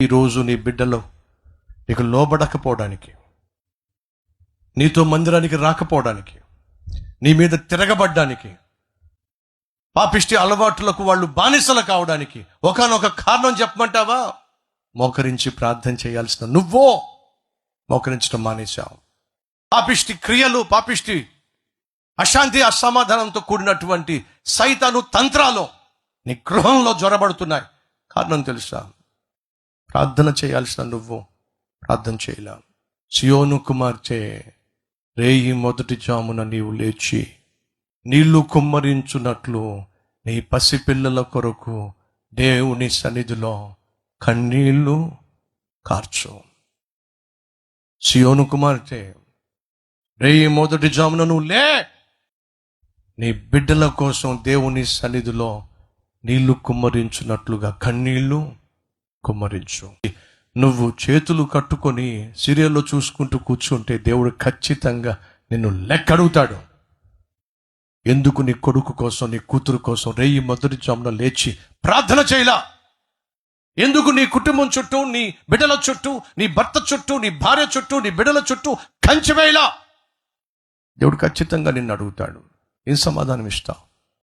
ఈరోజు నీ బిడ్డలు నీకు లోబడకపోవడానికి, నీతో మందిరానికి రాకపోవడానికి, నీ మీద తిరగబడ్డానికి, పాపిష్టి అలవాట్లకు వాళ్ళు బానిసలు కావడానికి ఒకానొక కారణం చెప్పమంటావా? మోకరించి ప్రార్థన చేయాల్సిన నువ్వో మోకరించడం మానేశావు. పాపిష్టి క్రియలు, పాపిష్టి అశాంతి అసమాధానంతో కూడినటువంటి సైతాను తంత్రాలు నీ గృహంలో జ్వరబడుతున్నాయి. కారణం తెలుసా? ప్రార్థన చేయాల్సిన నువ్వు ప్రార్థన చేయలే. సియోను కుమార్తె, రేయి మొదటి జామున నీవు లేచి నీళ్లు కుమ్మరించున్నట్లు నీ పసిపిల్లల కొరకు దేవుని సన్నిధిలో కన్నీళ్లు కార్చు. సియోను కుమార్తె, రేయి మొదటి జామున నువ్వు లే, నీ బిడ్డల కోసం దేవుని సన్నిధిలో నీళ్లు కుమ్మరించున్నట్లుగా కన్నీళ్లు కుమ్మరించు. నువ్వు చేతులు కట్టుకొని సీరియల్లో చూసుకుంటూ కూర్చుంటే దేవుడు ఖచ్చితంగా నిన్ను లెక్కడుగుతాడు. ఎందుకు నీ కొడుకు కోసం, నీ కూతురు కోసం రేయి మొదటి జామున లేచి ప్రార్థన చేయలా? ఎందుకు నీ కుటుంబం చుట్టూ, నీ బిడ్డల చుట్టూ, నీ భర్త చుట్టూ, నీ భార్య చుట్టూ, నీ బిడ్డల చుట్టూ కంచె వేయలా? దేవుడు ఖచ్చితంగా నిన్ను అడుగుతాడు. ఏం సమాధానం ఇస్తావు?